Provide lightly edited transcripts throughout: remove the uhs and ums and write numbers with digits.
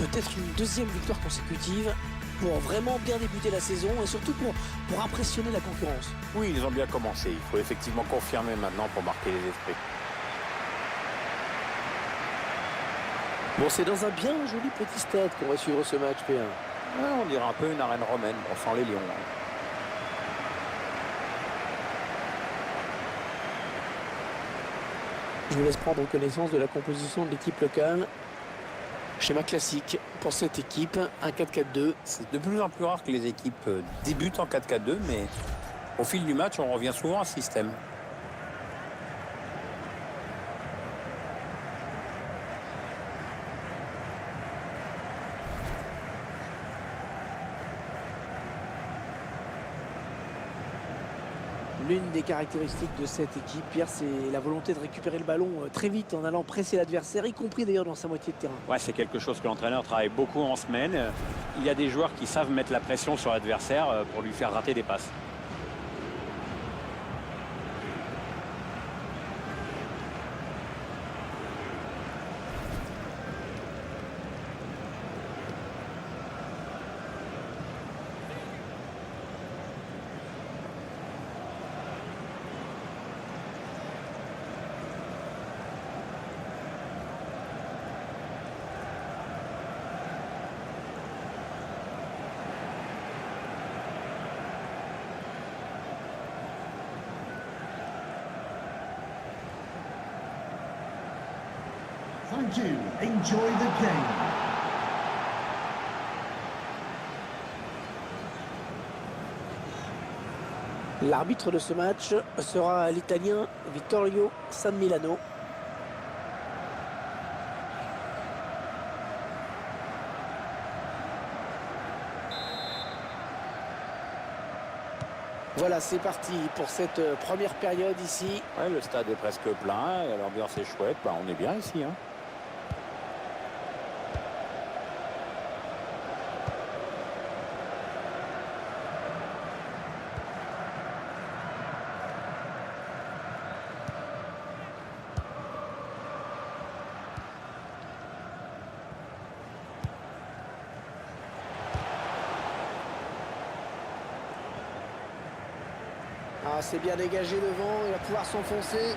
peut-être une deuxième victoire consécutive pour vraiment bien débuter la saison et surtout pour impressionner la concurrence. Oui, ils ont bien commencé. Il faut effectivement confirmer maintenant pour marquer les esprits. Bon, c'est dans un bien joli petit stade qu'on va suivre ce match P1. Ouais, on dirait un peu une arène romaine, on sent les lions. Je vous laisse prendre connaissance de la composition de l'équipe locale. Schéma classique pour cette équipe, un 4-4-2. C'est de plus en plus rare que les équipes débutent en 4-4-2, mais au fil du match, on revient souvent à ce système. L'une des caractéristiques de cette équipe, Pierre, c'est la volonté de récupérer le ballon très vite en allant presser l'adversaire, y compris d'ailleurs dans sa moitié de terrain. Ouais, c'est quelque chose que l'entraîneur travaille beaucoup en semaine. Il y a des joueurs qui savent mettre la pression sur l'adversaire pour lui faire rater des passes. Thank you. Enjoy the game. L'arbitre de ce match sera l'Italien Vittorio San Milano. Voilà, c'est parti pour cette première période ici. Ouais, le stade est presque plein, et l'ambiance est chouette. Bah, on est bien ici. Ah, c'est bien dégagé devant, il va pouvoir s'enfoncer.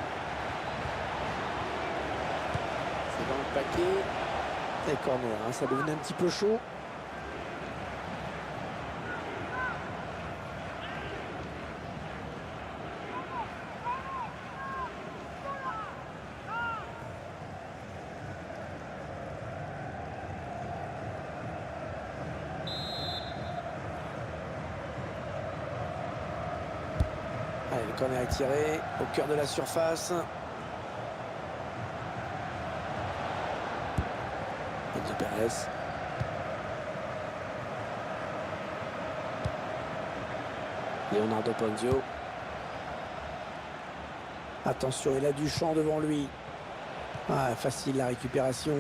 C'est dans le paquet. Et corner, hein, ça devenait un petit peu chaud. Allez, le corner est tiré au cœur de la surface. Enzo Perez. Leonardo Ponzio. Attention, il a du champ devant lui. Ah, facile la récupération.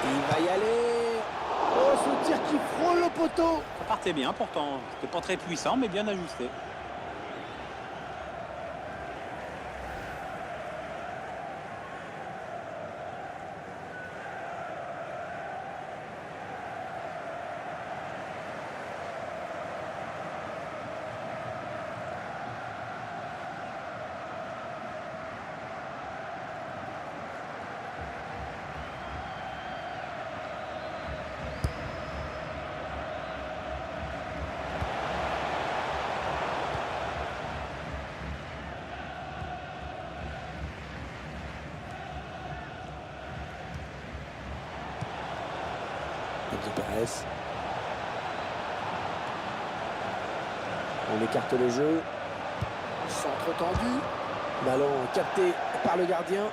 Il va y aller. Oh, ce tir qui frôle le poteau. Ça partait bien pourtant. C'était pas très puissant, mais bien ajusté. Enzo Perez. On écarte le jeu. Centre tendu. Ballon capté par le gardien.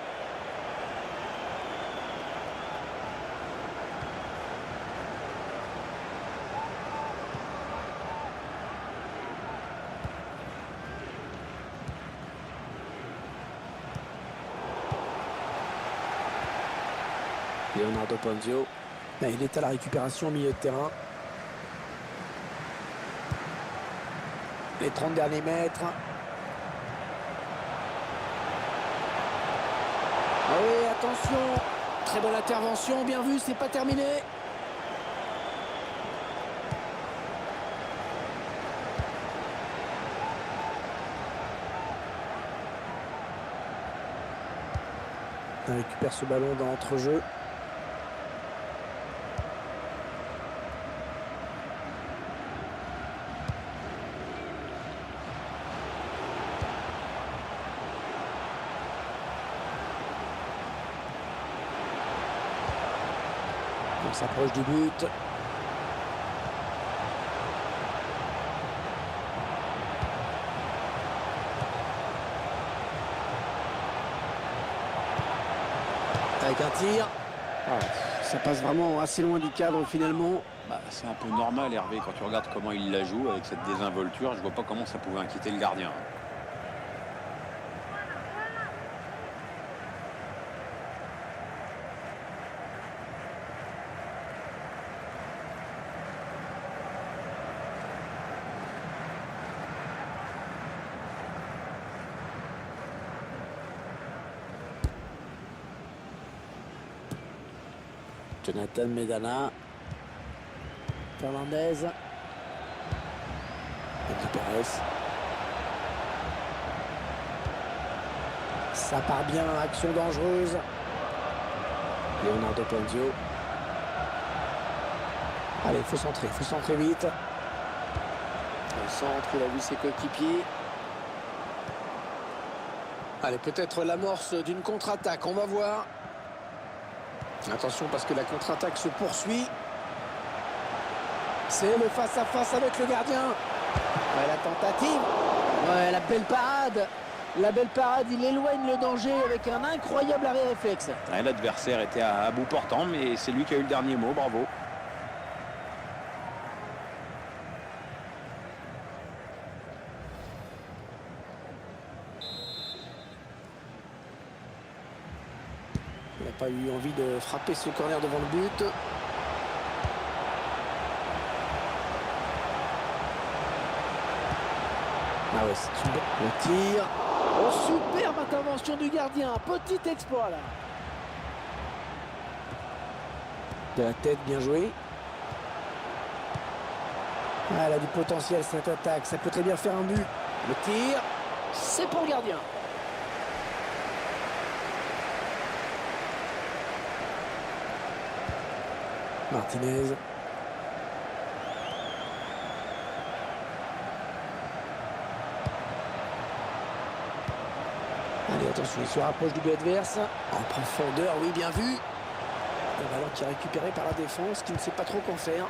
Leonardo Ponzio. Là, il est à la récupération au milieu de terrain. Les 30 derniers mètres. Ah oui, attention. Très bonne intervention, bien vu, c'est pas terminé. On récupère ce ballon dans l'entrejeu. On s'approche du but. Avec un tir. Ça passe vraiment assez loin du cadre finalement. C'est un peu normal, Hervé, quand tu regardes comment il la joue avec cette désinvolture. Je vois pas comment ça pouvait inquiéter le gardien. Jonathan Medana. Fernandez. Eddie Perez. Ça part bien, action dangereuse. Leonardo Ponzio. Allez, il faut centrer vite. Le centre, il a vu ses coéquipiers. Allez, peut-être l'amorce d'une contre-attaque, on va voir. Attention parce que la contre-attaque se poursuit. C'est le face-à-face avec le gardien. Ouais, la tentative. Ouais, la belle parade. La belle parade, il éloigne le danger avec un incroyable arrêt réflexe. Ouais, l'adversaire était à bout portant, mais c'est lui qui a eu le dernier mot, bravo. Il n'a pas eu envie de frapper ce corner devant le but. Ah ouais, c'est une bonne tir. Oh, superbe intervention du gardien. Petit exploit là. De la tête, bien joué. Ah, elle a du potentiel cette attaque. Ça peut très bien faire un but. Le tir, c'est pour le gardien. Martinez. Allez, attention, il se rapproche du but adverse. En profondeur, oui, bien vu. Le ballon qui est récupéré par la défense, qui ne sait pas trop quoi faire.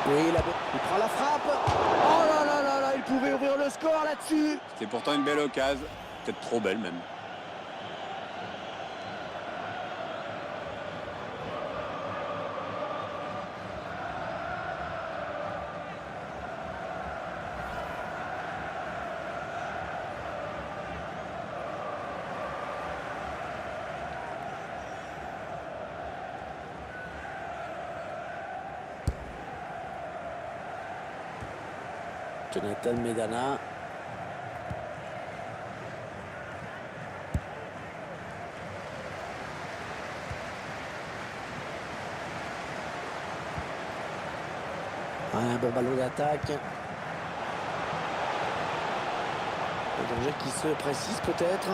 Oui, il prend la frappe. Oh là là là là, il pouvait ouvrir le score là-dessus. C'était pourtant une belle occasion, peut-être trop belle même. Jonathan Medana. Un bon ballon d'attaque. Un danger qui se précise peut-être.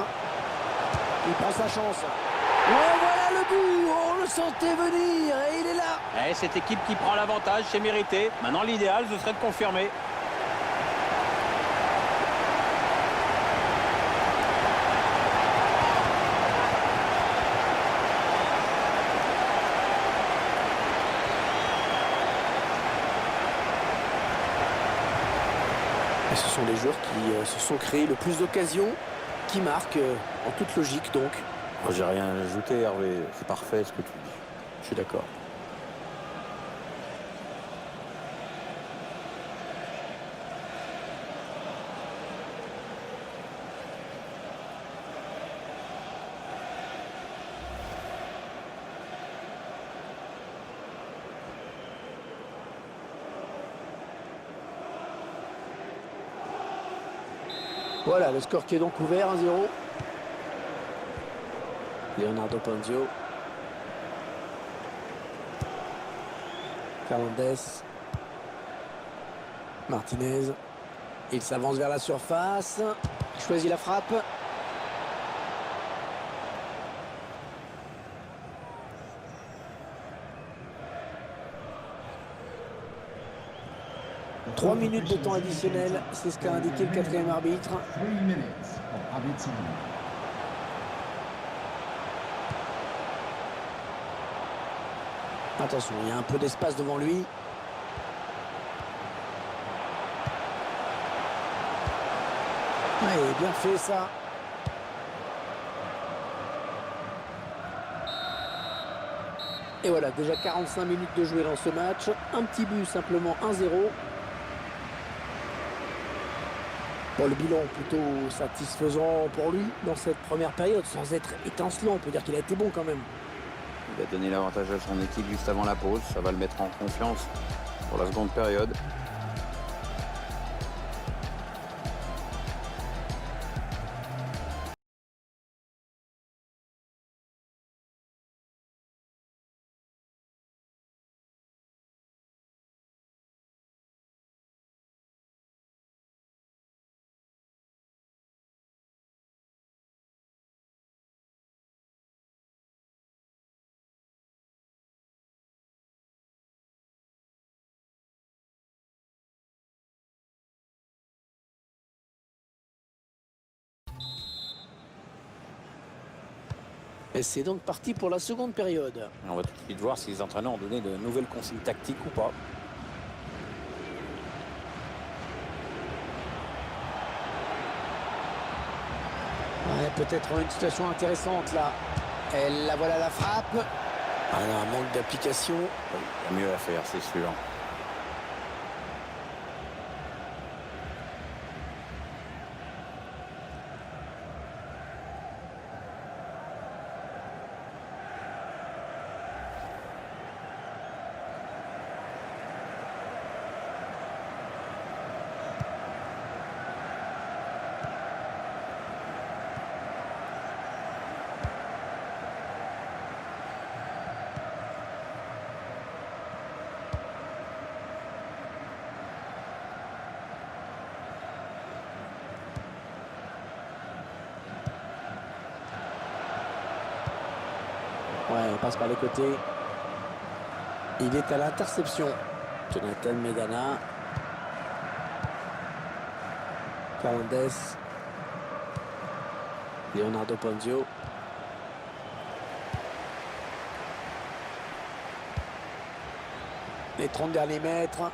Il prend sa chance. Oh, voilà le but. Oh, on le sentait venir et il est là. Et cette équipe qui prend l'avantage, c'est mérité. Maintenant, l'idéal, ce serait de confirmer. Et ce sont les joueurs qui se sont créés le plus d'occasions, qui marquent en toute logique donc. Moi, j'ai rien à ajouter, Hervé. C'est parfait ce que tu dis. Je suis d'accord. Voilà, le score qui est donc ouvert, 1-0. Leonardo Ponzio. Fernandez. Martinez. Il s'avance vers la surface. Il choisit la frappe. Trois minutes de temps additionnel, c'est ce qu'a indiqué le quatrième arbitre. 3 minutes of added time. Attention, il y a un peu d'espace devant lui. Ouais, bien fait ça. Et voilà, déjà 45 minutes de jouer dans ce match. Un petit but, simplement 1-0. Bon, le bilan plutôt satisfaisant pour lui dans cette première période, sans être étincelant. On peut dire qu'il a été bon quand même. Il a donné l'avantage à son équipe juste avant la pause. Ça va le mettre en confiance pour la seconde période. Et c'est donc parti pour la seconde période. On va tout de suite voir si les entraîneurs ont donné de nouvelles consignes tactiques ou pas. Ouais, peut-être une situation intéressante là. Et là voilà la frappe. Alors, un manque d'application. Il y a mieux à faire, c'est sûr. Ouais, on passe par les côtés. Il est à l'interception. Jonathan Medana. Fernandez. Leonardo Ponzio. Les 30 derniers mètres.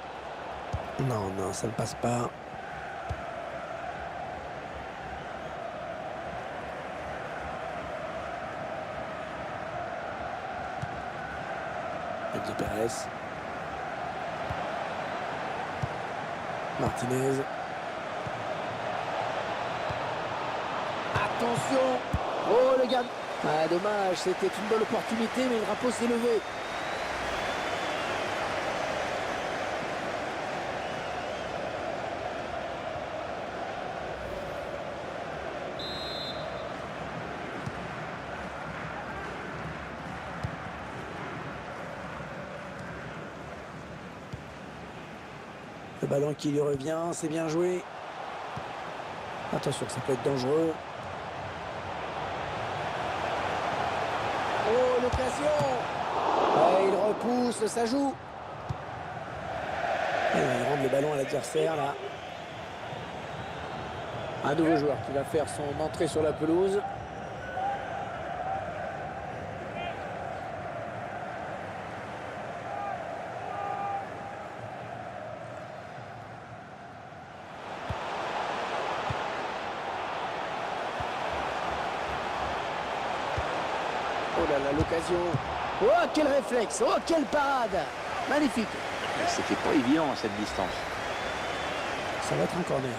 Non, non, ça ne passe pas. Enzo Perez. Martinez. Attention. Oh le gars. Ah, dommage, c'était une bonne opportunité, mais le drapeau s'est levé. Le ballon qui lui revient, c'est bien joué. Attention, ça peut être dangereux. Oh, l'occasion! Ouais, il repousse, ça joue. Et il rend le ballon à l'adversaire, là. Un nouveau joueur qui va faire son entrée sur la pelouse. Oh là là, l'occasion. Oh, quel réflexe. Oh, quelle parade. Magnifique. C'était pas évident à cette distance. Ça va être un corner.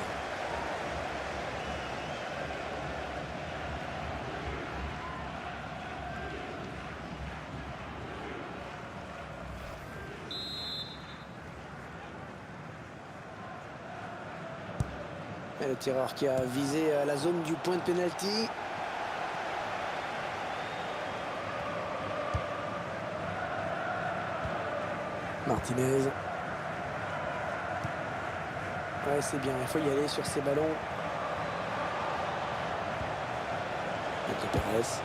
Et le tireur qui a visé la zone du point de pénalty. Martinez. Ouais, c'est bien, il faut y aller sur ces ballons. Avec Perez.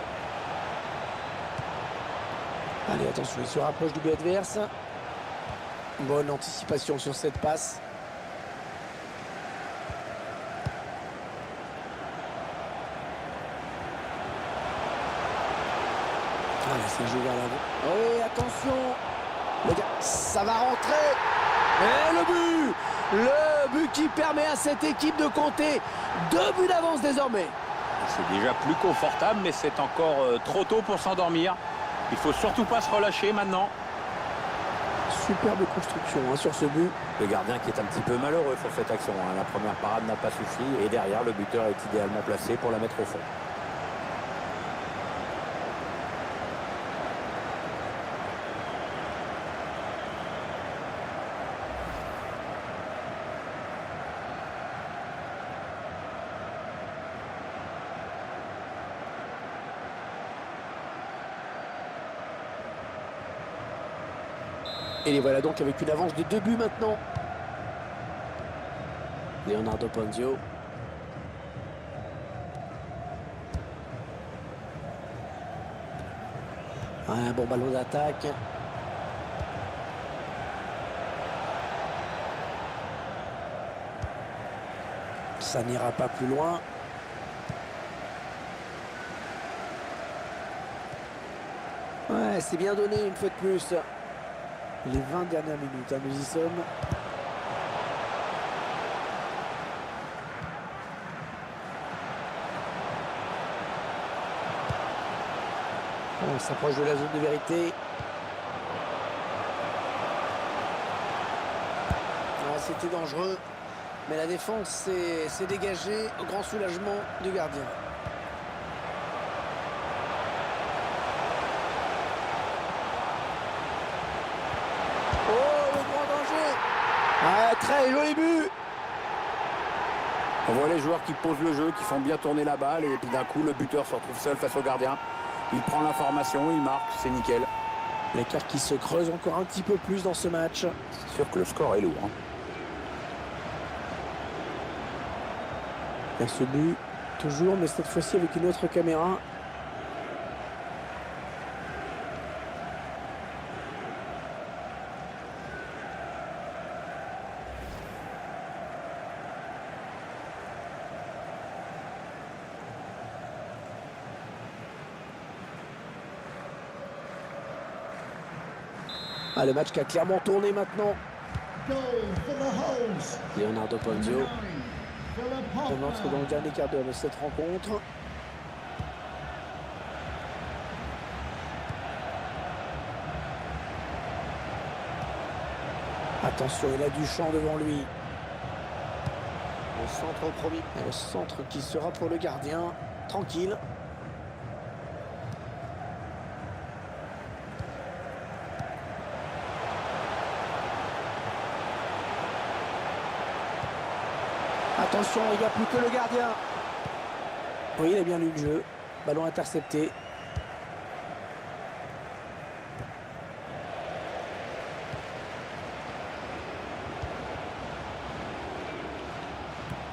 Allez, attention, il se rapproche du but adverse. Bonne anticipation sur cette passe. Allez, c'est joué vers l'avant. Oui, attention. Le gars, ça va rentrer. Et le but! Le but qui permet à cette équipe de compter 2 buts d'avance désormais. C'est déjà plus confortable, mais c'est encore trop tôt pour s'endormir. Il faut surtout pas se relâcher maintenant. Superbe construction sur ce but. Le gardien qui est un petit peu malheureux sur cette action. La première parade n'a pas suffi et derrière, le buteur est idéalement placé pour la mettre au fond. Et les voilà donc avec une avance de 2 buts maintenant. Leonardo Ponzio. Un bon ballon d'attaque. Ça n'ira pas plus loin. Ouais, c'est bien donné une fois de plus. Les 20 dernières minutes, nous y sommes. On s'approche de la zone de vérité. C'était dangereux, mais la défense s'est dégagée au grand soulagement du gardien. Très joli but. On voit les joueurs qui posent le jeu, qui font bien tourner la balle et puis d'un coup le buteur se retrouve seul face au gardien. Il prend l'information, il marque, c'est nickel. L'écart qui se creuse encore un petit peu plus dans ce match. C'est sûr que le score est lourd. Il y a ce but, toujours, mais cette fois-ci avec une autre caméra. Ah, le match qui a clairement tourné maintenant. Leonardo Ponzio. On entre dans le dernier quart d'heure de cette rencontre. Attention, il a du champ devant lui. Le centre au premier. Et le centre qui sera pour le gardien. Tranquille. Attention, il n'y a plus que le gardien. Oui, il a bien lu le jeu. Ballon intercepté.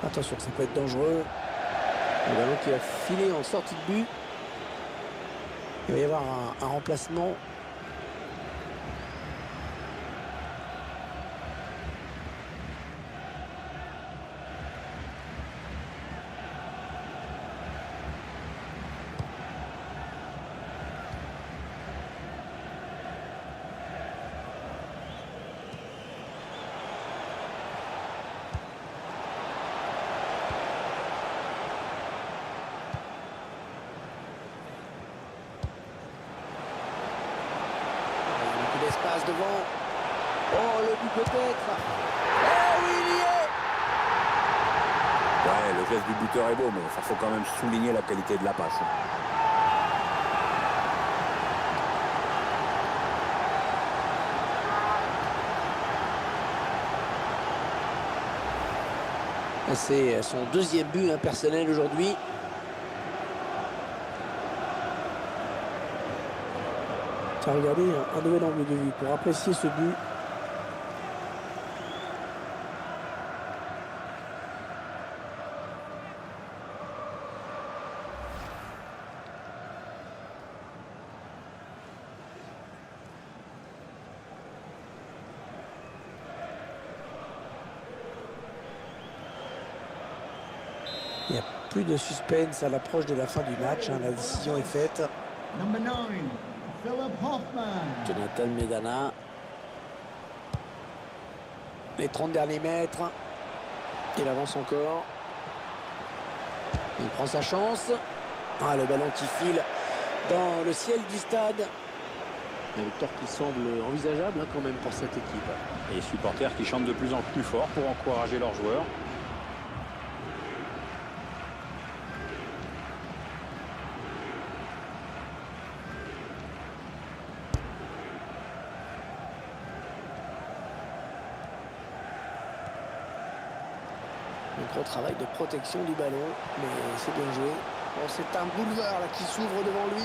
Attention, ça peut être dangereux. Le ballon qui a filé en sortie de but. Il va y avoir un remplacement. Espace devant. Oh, le but peut-être. Oh oui, il y est. Ouais, le geste du buteur est beau, mais il faut quand même souligner la qualité de la passe. C'est son deuxième but personnel aujourd'hui. Regardez un nouvel angle de vue pour apprécier ce but. Il n'y a plus de suspense à l'approche de la fin du match. La décision est faite. Number 9, Philip Hoffman. Jonathan Medana. Les 30 derniers mètres. Il avance encore. Il prend sa chance. Le ballon qui file dans le ciel du stade. Une victoire qui semble envisageable quand même pour cette équipe. Et les supporters qui chantent de plus en plus fort pour encourager leurs joueurs. Un gros travail de protection du ballon, mais c'est bien joué. Bon, c'est un boulevard là, qui s'ouvre devant lui.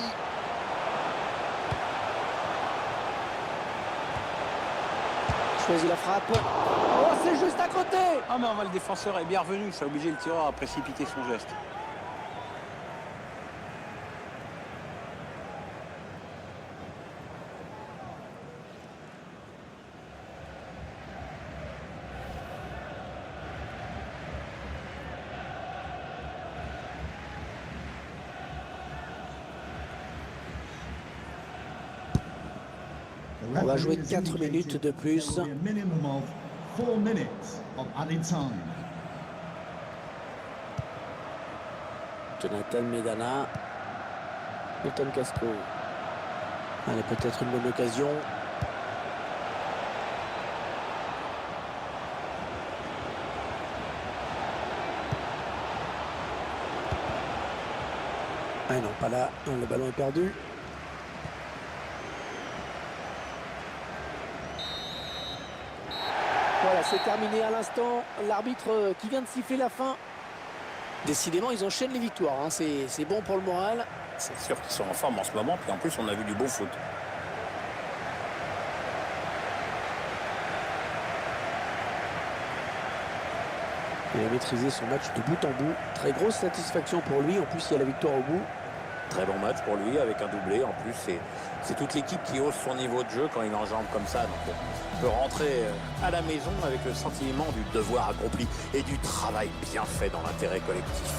Choisit la frappe. Oh, c'est juste à côté. Ah mais le défenseur est bien revenu, ça a obligé le tireur à précipiter son geste. On va jouer 4 minutes de plus. There will be a minimum of 4 minutes of added time. Jonathan Medana. Milton Castro. Allez, peut-être une bonne occasion. Ah non, pas là. Le ballon est perdu. Voilà, c'est terminé à l'instant. L'arbitre qui vient de siffler la fin. Décidément, ils enchaînent les victoires. C'est bon pour le moral. C'est sûr qu'ils sont en forme en ce moment, puis en plus on a vu du beau foot. Il a maîtrisé son match de bout en bout. Très grosse satisfaction pour lui. En plus, il y a la victoire au bout. Très bon match pour lui, avec un doublé. En plus, c'est toute l'équipe qui hausse son niveau de jeu quand il enjambe comme ça. Donc, on peut rentrer à la maison avec le sentiment du devoir accompli et du travail bien fait dans l'intérêt collectif.